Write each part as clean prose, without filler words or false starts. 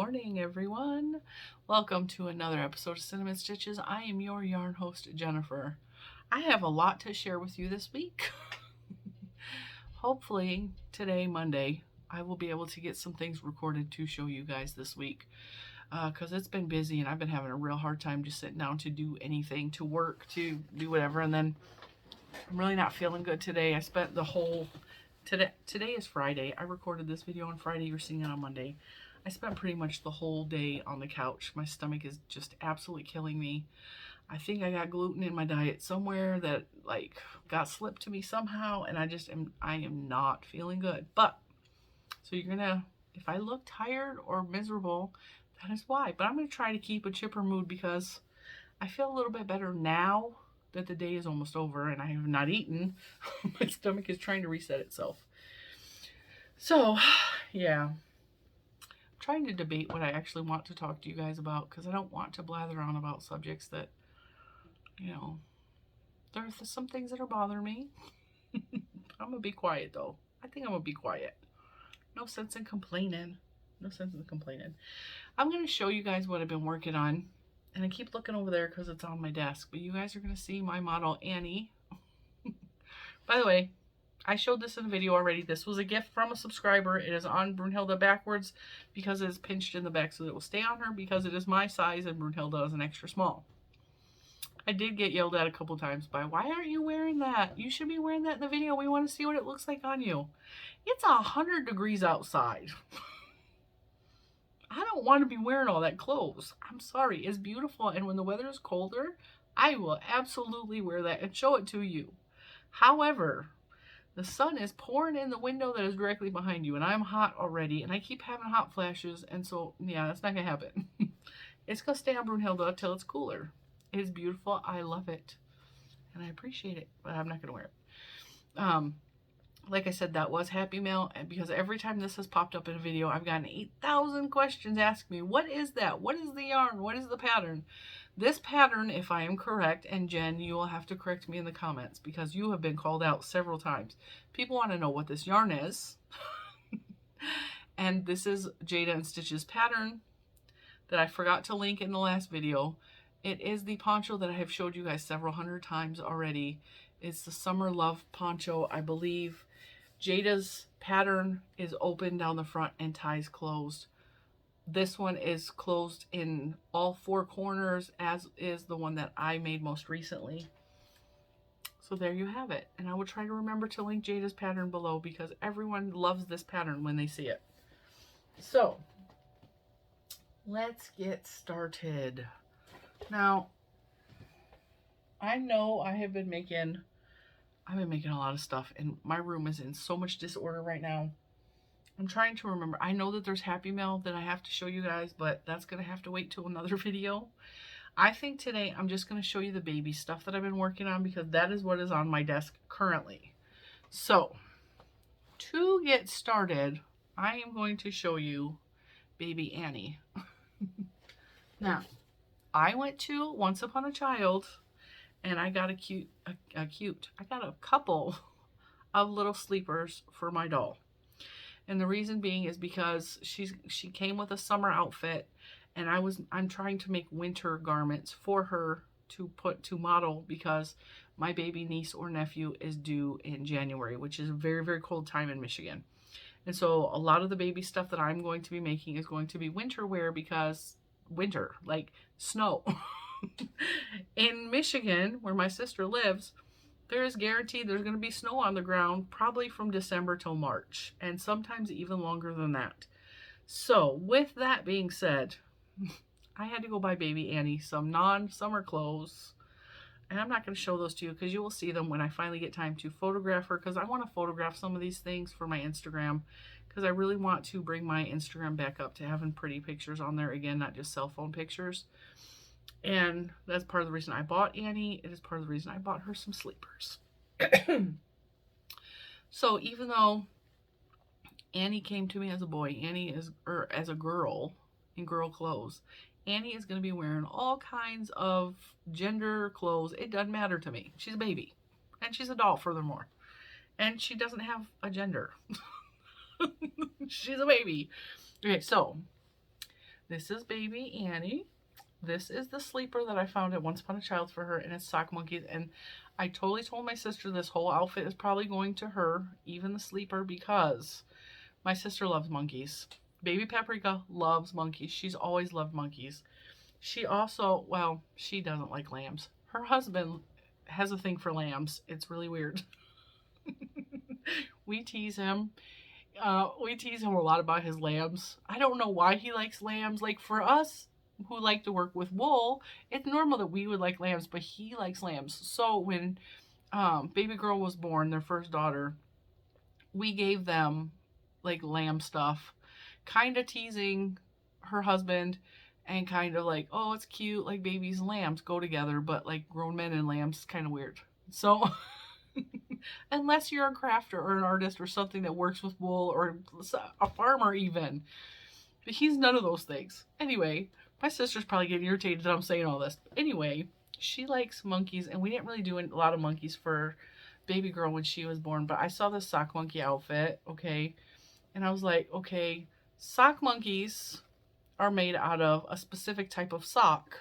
morning, everyone. Welcome to another episode of Cinnamon Stitches. I am your yarn host, Jennifer. I have a lot to share with you this week. Hopefully, today, Monday, I will be able to get some things recorded to show you guys this week. Because it's been busy and I've been having a real hard time just sitting down to do anything, to work, to do whatever. And then I'm really not feeling good today. I spent the whole... Today is Friday. I recorded this video on Friday. You're seeing it on Monday. I spent pretty much the whole day on the couch. My stomach is just absolutely killing me. I think I got gluten in my diet somewhere that got slipped to me somehow, and I am not feeling good. But so you're gonna, if I look tired or miserable, that is why. But I'm gonna try to keep a chipper mood because I feel a little bit better now that the day is almost over and I have not eaten. My stomach is trying to reset itself. So, yeah. I'm trying to debate what I actually want to talk to you guys about because I don't want to blather on about subjects that, there's some things that are bothering me. I'm going to be quiet though. I think I'm going to be quiet. No sense in complaining. No sense in complaining. I'm going to show you guys what I've been working on. And I keep looking over there because it's on my desk. But you guys are going to see my model, Annie. By the way, I showed this in a video already. This was a gift from a subscriber. It is on Brunhilde backwards because it is pinched in the back so that it will stay on her because it is my size and Brunhilde is an extra small. I did get yelled at a couple times by, why aren't you wearing that? You should be wearing that in the video. We want to see what it looks like on you. It's 100 degrees outside. I don't want to be wearing all that clothes. I'm sorry. It's beautiful. And when the weather is colder, I will absolutely wear that and show it to you. However, the sun is pouring in the window that is directly behind you. And I'm hot already. And I keep having hot flashes. And so, yeah, that's not going to happen. It's going to stay on Brunhilde until it's cooler. It is beautiful. I love it. And I appreciate it. But I'm not going to wear it. Like I said, that was Happy Mail, and because every time this has popped up in a video, I've gotten 8,000 questions asking me, what is that? What is the yarn? What is the pattern? This pattern, if I am correct, and Jen, you will have to correct me in the comments because you have been called out several times. People want to know what this yarn is. And this is Jujus N Stitches pattern that I forgot to link in the last video. It is the poncho that I have showed you guys several hundred times already. It's the Summer Love poncho, I believe. Jada's pattern is open down the front and ties closed. This one is closed in all four corners, as is the one that I made most recently. So there you have it. And I will try to remember to link Jada's pattern below because everyone loves this pattern when they see it. So, let's get started. Now, I know I've been making a lot of stuff and my room is in so much disorder right now. I'm trying to remember. I know that there's Happy Mail that I have to show you guys, but that's going to have to wait till another video. I think today I'm just going to show you the baby stuff that I've been working on because that is what is on my desk currently. So, to get started, I am going to show you baby Annie. Now, I went to Once Upon a Child and I got I got a couple of little sleepers for my doll. And the reason being is because she came with a summer outfit and I'm trying to make winter garments for her to model because my baby niece or nephew is due in January, which is a very, very cold time in Michigan. And so a lot of the baby stuff that I'm going to be making is going to be winter wear because winter, like snow. In Michigan, where my sister lives, there is guaranteed there's going to be snow on the ground probably from December till March, and sometimes even longer than that. So, with that being said, I had to go buy baby Annie some non-summer clothes, and I'm not going to show those to you because you will see them when I finally get time to photograph her because I want to photograph some of these things for my Instagram because I really want to bring my Instagram back up to having pretty pictures on there again, not just cell phone pictures. And that's part of the reason I bought Annie. It is part of the reason I bought her some sleepers. So even though Annie came to me as a boy, or as a girl in girl clothes, Annie is going to be wearing all kinds of gender clothes. It doesn't matter to me. She's a baby. And she's a doll, furthermore. And she doesn't have a gender. She's a baby. Okay, so This is baby Annie. This is the sleeper that I found at Once Upon a Child for her, and it's sock monkeys. And I totally told my sister this whole outfit is probably going to her, even the sleeper, because my sister loves monkeys. Baby Paprika loves monkeys. She's always loved monkeys. She also, well, she doesn't like lambs. Her husband has a thing for lambs. It's really weird. We tease him. We tease him a lot about his lambs. I don't know why he likes lambs. Like, for us who like to work with wool, it's normal that we would like lambs, but he likes lambs. So when baby girl was born, their first daughter, we gave them like lamb stuff, kind of teasing her husband and kind of like, oh, it's cute, like babies and lambs go together, but like grown men and lambs is kind of weird. So unless you're a crafter or an artist or something that works with wool or a farmer even, but he's none of those things. Anyway, my sister's probably getting irritated that I'm saying all this. But anyway, she likes monkeys, and we didn't really do a lot of monkeys for baby girl when she was born, but I saw this sock monkey outfit, okay, and I was like, okay, sock monkeys are made out of a specific type of sock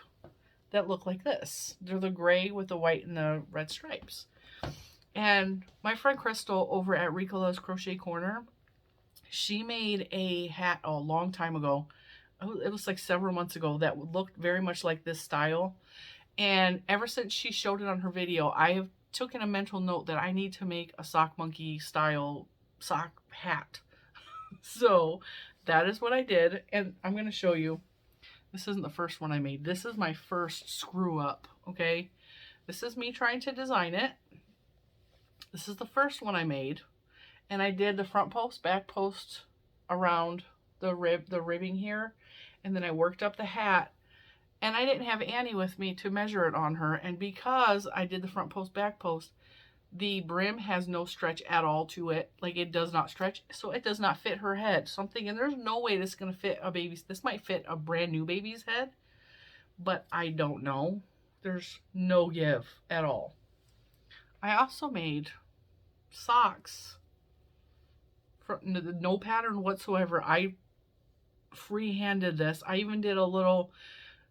that look like this. They're the gray with the white and the red stripes. And my friend Crystal over at Ricola's Crochet Corner, she made a hat a long time ago. It was like several months ago that looked very much like this style. And ever since she showed it on her video, I have taken a mental note that I need to make a sock monkey style sock hat. So that is what I did. And I'm going to show you. This isn't the first one I made. This is my first screw up. Okay. This is me trying to design it. This is the first one I made. And I did the front post, back post around the ribbing here. And then I worked up the hat, and I didn't have Annie with me to measure it on her. And because I did the front post, back post, the brim has no stretch at all to it. Like, it does not stretch, so it does not fit her head. So I'm thinking there's no way this is going to fit a baby's. This might fit a brand new baby's head, but I don't know. There's no give at all. I also made socks for no pattern whatsoever. I free-handed this. I even did a little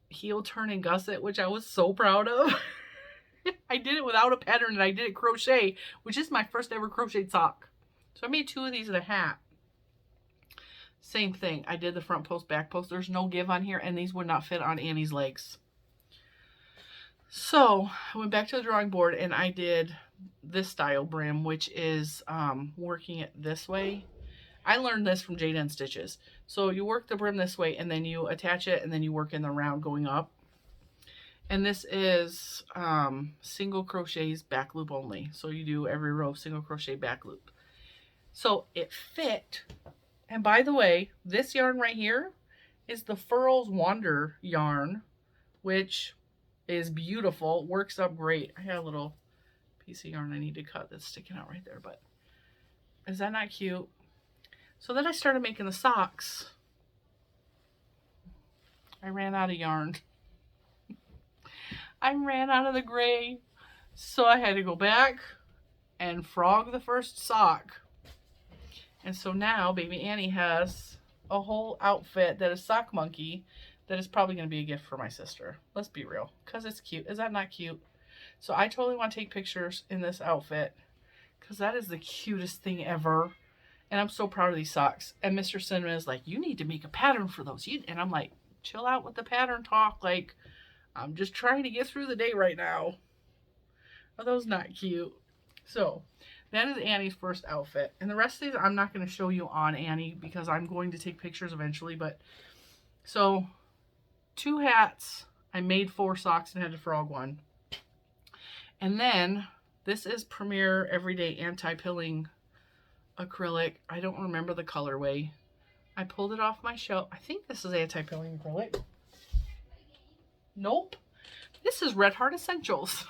heel turn and gusset, which I was so proud of. I did it without a pattern, and I did it crochet, which is my first ever crocheted sock. So I made 2 of these in a hat. Same thing. I did the front post, back post. There's no give on here, and these would not fit on Annie's legs. So I went back to the drawing board, and I did this style brim, which is working it this way. I learned this from Lilo N Stitches. So you work the brim this way, and then you attach it, and then you work in the round going up. And this is single crochets back loop only. So you do every row single crochet back loop. So it fit. And by the way, this yarn right here is the Furls Wander yarn, which is beautiful. Works up great. I had a little piece of yarn I need to cut that's sticking out right there, but is that not cute? So then I started making the socks. I ran out of yarn. I ran out of the gray. So I had to go back and frog the first sock. And so now baby Annie has a whole outfit that is sock monkey that is probably going to be a gift for my sister. Let's be real. Because it's cute. Is that not cute? So I totally want to take pictures in this outfit. Because that is the cutest thing ever. And I'm so proud of these socks. And Mr. Cinnamon is like, you need to make a pattern for those. And I'm like, chill out with the pattern talk. Like, I'm just trying to get through the day right now. Are those not cute? So, that is Annie's first outfit. And the rest of these I'm not going to show you on Annie because I'm going to take pictures eventually. But, so, 2 hats. I made 4 socks and had to frog one. And then, this is Premier Everyday Anti-Pilling acrylic. I don't remember the colorway. I pulled it off my shelf. I think this is anti-pilling acrylic. Nope. This is Red Heart Essentials.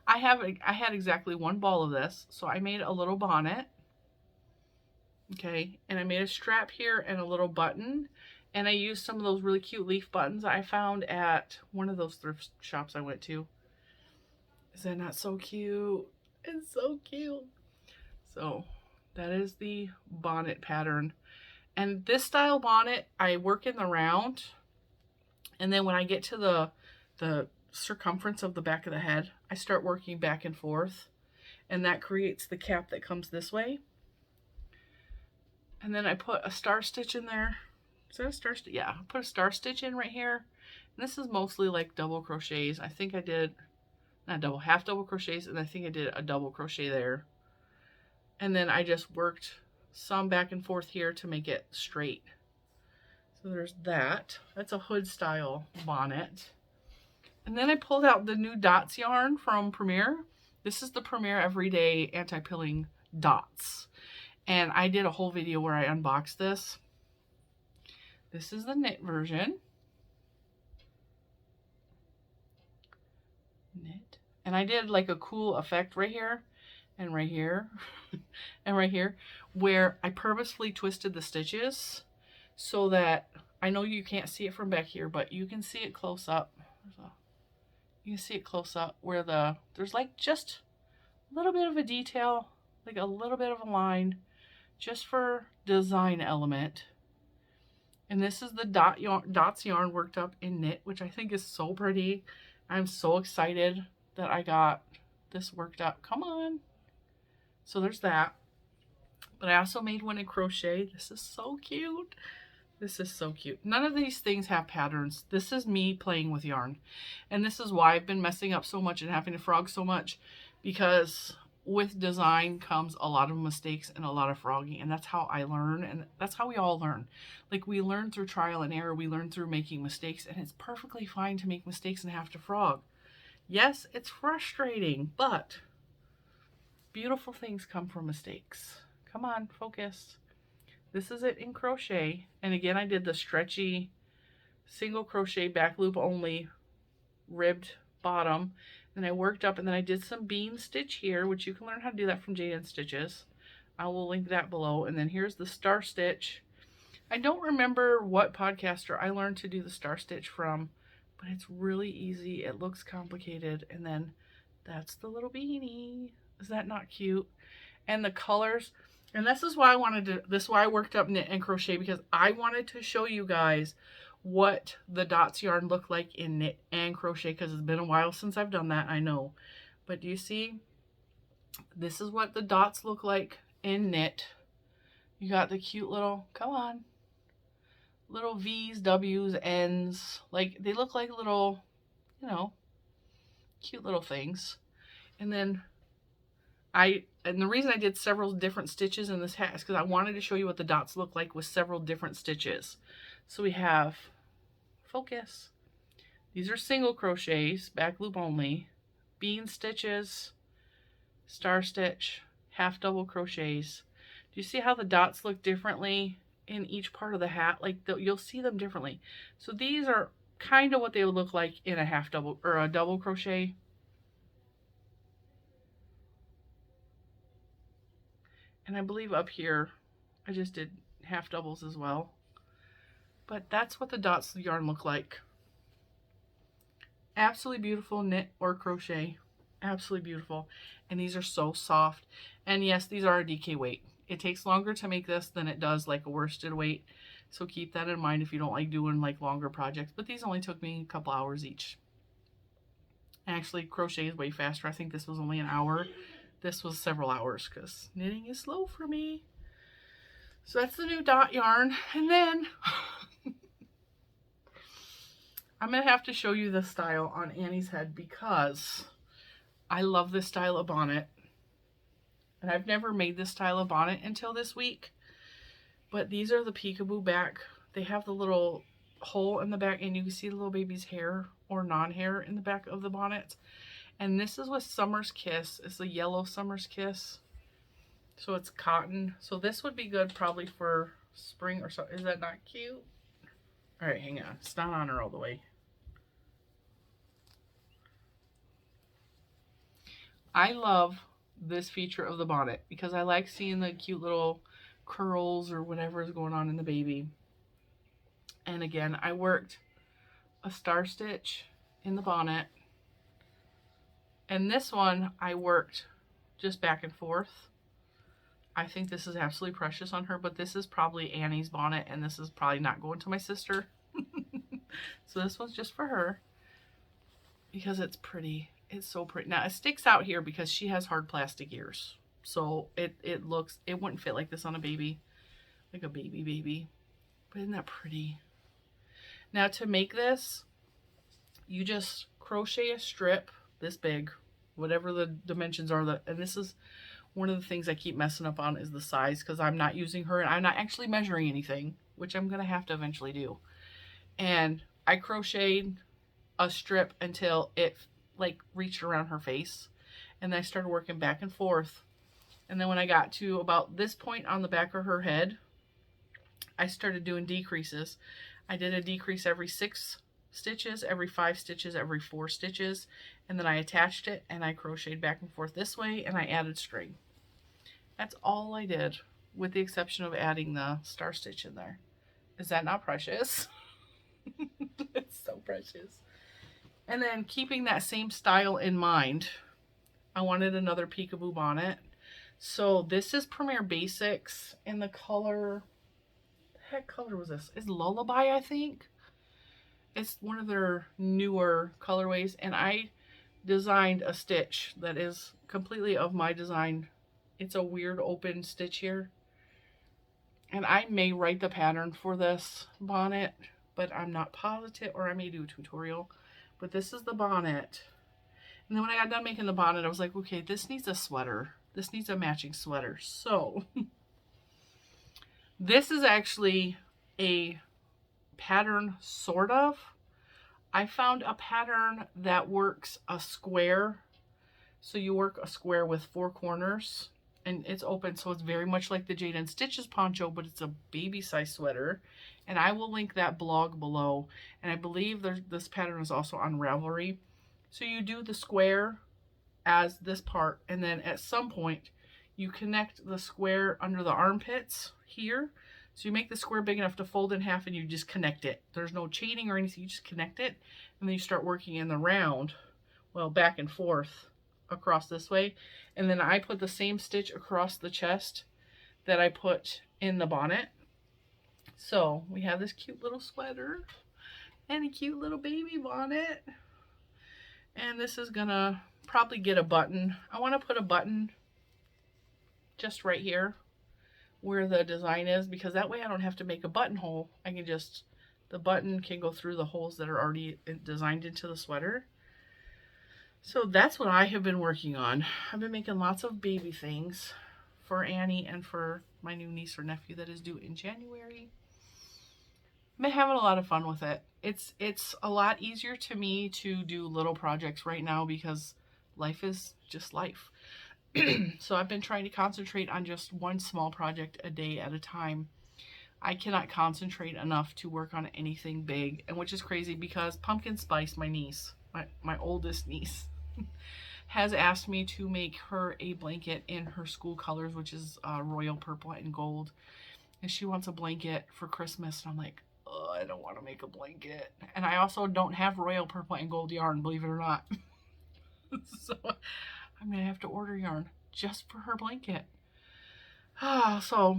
I had exactly 1 ball of this. So I made a little bonnet. Okay. And I made a strap here and a little button. And I used some of those really cute leaf buttons I found at one of those thrift shops I went to. Is that not so cute? It's so cute. So that is the bonnet pattern. And this style bonnet, I work in the round. And then when I get to the circumference of the back of the head, I start working back and forth. And that creates the cap that comes this way. And then I put a star stitch in there. Is that a star stitch? Yeah, I put a star stitch in right here. And this is mostly like double crochets. I think I did, not double, half double crochets, and I think I did a double crochet there. And then I just worked some back and forth here to make it straight. So there's that. That's a hood style bonnet. And then I pulled out the new dots yarn from Premier. This is the Premier Everyday Anti-Pilling Dots. And I did a whole video where I unboxed this. This is the knit version. Knit. And I did like a cool effect right here and right here and right here where I purposefully twisted the stitches so that, I know you can't see it from back here, but you can see it close up. You can see it close up where there's like just a little bit of a detail, like a little bit of a line, just for design element. And this is the dots yarn worked up in knit, which I think is so pretty. I'm so excited that I got this worked up. Come on. So there's that. But I also made one in crochet. This is so cute. This is so cute. None of these things have patterns. This is me playing with yarn. And this is why I've been messing up so much and having to frog so much, because with design comes a lot of mistakes and a lot of frogging. And that's how I learn. And that's how we all learn. Like, we learn through trial and error. We learn through making mistakes. And it's perfectly fine to make mistakes and have to frog. Yes, it's frustrating, but beautiful things come from mistakes. Come on, focus. This is it in crochet. And again, I did the stretchy single crochet back loop only ribbed bottom. Then I worked up, and then I did some bean stitch here, which you can learn how to do that from Jujus N Stitches. I will link that below. And then here's the star stitch. I don't remember what podcaster I learned to do the star stitch from, but it's really easy. It looks complicated. And then that's the little beanie. Is that not cute? And the colors. And this is why I worked up knit and crochet, because I wanted to show you guys what the dots yarn look like in knit and crochet, because it's been a while since I've done that, I know. But do you see? This is what the dots look like in knit. You got the cute little, come on, little V's, W's, N's. Like, they look like little, you know, cute little things. And then and the reason I did several different stitches in this hat is because I wanted to show you what the dots look like with several different stitches. So we have, focus, these are single crochets, back loop only, bean stitches, star stitch, half double crochets. Do you see how the dots look differently in each part of the hat? Like, you'll see them differently. So these are kind of what they would look like in a half double or a double crochet. And I believe up here, I just did half doubles as well. But that's what the dots yarn look like. Absolutely beautiful knit or crochet. Absolutely beautiful. And these are so soft. And yes, these are a DK weight. It takes longer to make this than it does like a worsted weight. So keep that in mind if you don't like doing like longer projects. But these only took me a couple hours each. Actually, crochet is way faster. I think this was only an hour. This was several hours because knitting is slow for me. So that's the new dot yarn. And then I'm going to have to show you this style on Annie's head because I love this style of bonnet. And I've never made this style of bonnet until this week. But these are the Peekaboo back. They have the little hole in the back and you can see the little baby's hair or non-hair in the back of the bonnet. And this is with Summer's Kiss. It's the yellow Summer's Kiss. So it's cotton. So this would be good probably for spring or so. Is that not cute? All right, hang on. It's not on her all the way. I love this feature of the bonnet because I like seeing the cute little curls or whatever is going on in the baby. And again, I worked a star stitch in the bonnet. And this one, I worked just back and forth. I think this is absolutely precious on her, but this is probably Annie's bonnet, and this is probably not going to my sister. So this one's just for her because it's pretty. It's so pretty. Now it sticks out here because she has hard plastic ears. So it wouldn't fit like this on a baby, like a baby. But isn't that pretty? Now to make this, you just crochet a strip this big, whatever the dimensions are. And this is one of the things I keep messing up on is the size, because I'm not using her and I'm not actually measuring anything, which I'm going to have to eventually do. And I crocheted a strip until it like reached around her face. And then I started working back and forth. And then when I got to about this point on the back of her head, I started doing decreases. I did a decrease every 6 stitches, every 5 stitches, every 4 stitches. And then I attached it and I crocheted back and forth this way and I added string. That's all I did, with the exception of adding the star stitch in there. Is that not precious? It's so precious. And then keeping that same style in mind, I wanted another Peekaboo bonnet. So this is Premier Basics in the color, the heck color was this? It's Lullaby, I think. It's one of their newer colorways, and I designed a stitch that is completely of my design. It's a weird open stitch here. And I may write the pattern for this bonnet, but I'm not positive, or I may do a tutorial. But this is the bonnet. And then when I got done making the bonnet, I was like, okay, this needs a sweater. This needs a matching sweater. So this is actually a pattern, sort of. I found a pattern that works a square. So you work a square with 4 corners and it's open. So it's very much like the Jujus N Stitches poncho, but it's a baby size sweater. And I will link that blog below. And I believe this pattern is also on Ravelry. So you do the square as this part, and then at some point you connect the square under the armpits here. So you make the square big enough to fold in half and you just connect it. There's no chaining or anything, you just connect it. And then you start working in the round, well, back and forth across this way. And then I put the same stitch across the chest that I put in the bonnet. So we have this cute little sweater and a cute little baby bonnet. And this is gonna probably get a button. I want to put a button just right here where the design is, because that way I don't have to make a buttonhole. I can just, the button can go through the holes that are already designed into the sweater. So that's what I have been working on. I've been making lots of baby things for Annie and for my new niece or nephew that is due in January. I've been having a lot of fun with it. It's a lot easier to me to do little projects right now because life is just life. So I've been trying to concentrate on just one small project a day at a time. I cannot concentrate enough to work on anything big, and which is crazy because Pumpkin Spice, my niece, my oldest niece, has asked me to make her a blanket in her school colors, which is royal purple and gold. And she wants a blanket for Christmas, and I'm like, oh, I don't want to make a blanket. And I also don't have royal purple and gold yarn, believe it or not. So I'm going to have to order yarn just for her blanket. So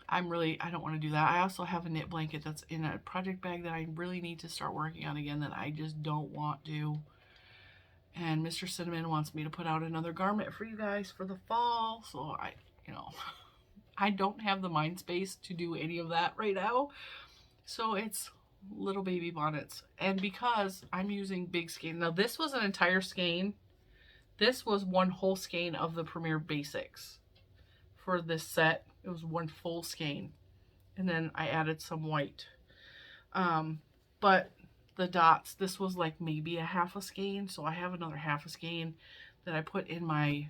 I don't want to do that. I also have a knit blanket that's in a project bag that I really need to start working on again that I just don't want to. And Mr. Cinnamon wants me to put out another garment for you guys for the fall. So I don't have the mind space to do any of that right now. So it's little baby bonnets. And because I'm using big skein, now this was an entire skein. This was one whole skein of the Premier Basics for this set. It was one full skein. And then I added some white. But the dots, this was like maybe a half a skein. So I have another half a skein that I put in my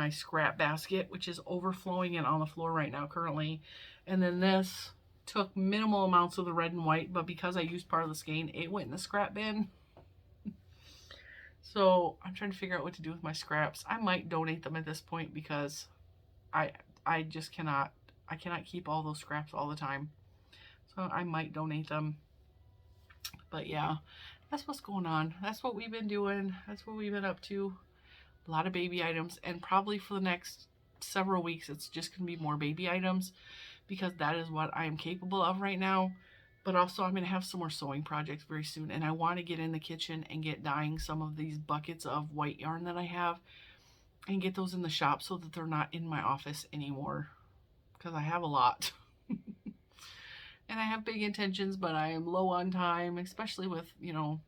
scrap basket, which is overflowing and on the floor right now currently. And then this took minimal amounts of the red and white, but because I used part of the skein, it went in the scrap bin. So I'm trying to figure out what to do with my scraps. I might donate them at this point because I just cannot keep all those scraps all the time. So I might donate them. But yeah, that's what's going on. That's what we've been doing. That's what we've been up to. A lot of baby items, and probably for the next several weeks, it's just going to be more baby items because that is what I am capable of right now. But also I'm going to have some more sewing projects very soon. And I want to get in the kitchen and get dyeing some of these buckets of white yarn that I have and get those in the shop so that they're not in my office anymore because I have a lot. And I have big intentions, but I am low on time, especially with, you know,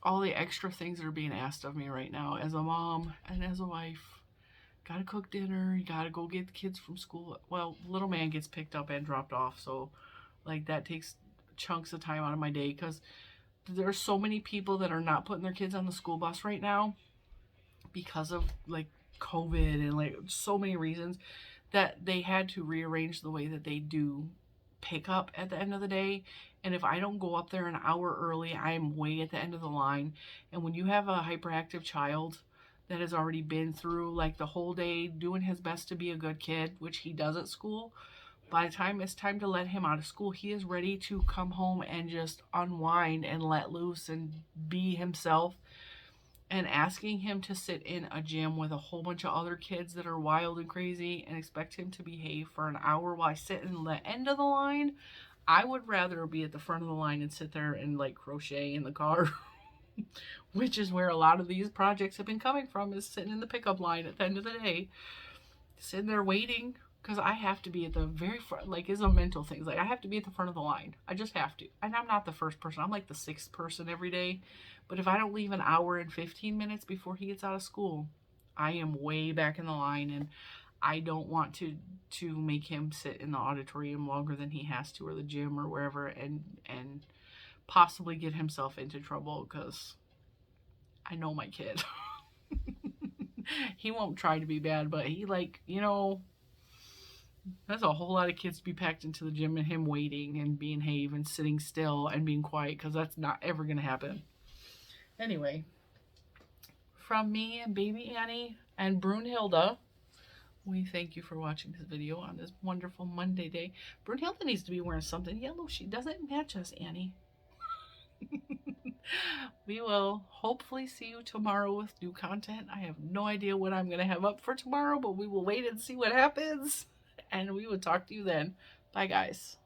all the extra things that are being asked of me right now as a mom and as a wife. Gotta cook dinner, you gotta go get the kids from school. Well, little man gets picked up and dropped off, so like that takes chunks of time out of my day because there are so many people that are not putting their kids on the school bus right now because of like COVID and like so many reasons that they had to rearrange the way that they do pick up at the end of the day. And if I don't go up there an hour early, I'm way at the end of the line. And when you have a hyperactive child that has already been through like the whole day doing his best to be a good kid, which he does at school, by the time it's time to let him out of school, he is ready to come home and just unwind and let loose and be himself. And asking him to sit in a gym with a whole bunch of other kids that are wild and crazy and expect him to behave for an hour while I sit in the end of the line, I would rather be at the front of the line and sit there and like crochet in the car, which is where a lot of these projects have been coming from, is sitting in the pickup line at the end of the day, sitting there waiting, because I have to be at the very front. Like, it's a mental thing. Like, I have to be at the front of the line. I just have to. And I'm not the first person. I'm like the 6th person every day. But if I don't leave an hour and 15 minutes before he gets out of school, I am way back in the line, and I don't want to make him sit in the auditorium longer than he has to, or the gym or wherever, and possibly get himself into trouble, because I know my kid. He won't try to be bad, but he, like, you know, that's a whole lot of kids to be packed into the gym and him waiting and being behave and sitting still and being quiet, because that's not ever going to happen. Anyway, from me and baby Annie and Brunhilde, we thank you for watching this video on this wonderful Monday day. Brunhilde needs to be wearing something yellow. She doesn't match us, Annie. We will hopefully see you tomorrow with new content. I have no idea what I'm going to have up for tomorrow, but we will wait and see what happens. And we will talk to you then. Bye, guys.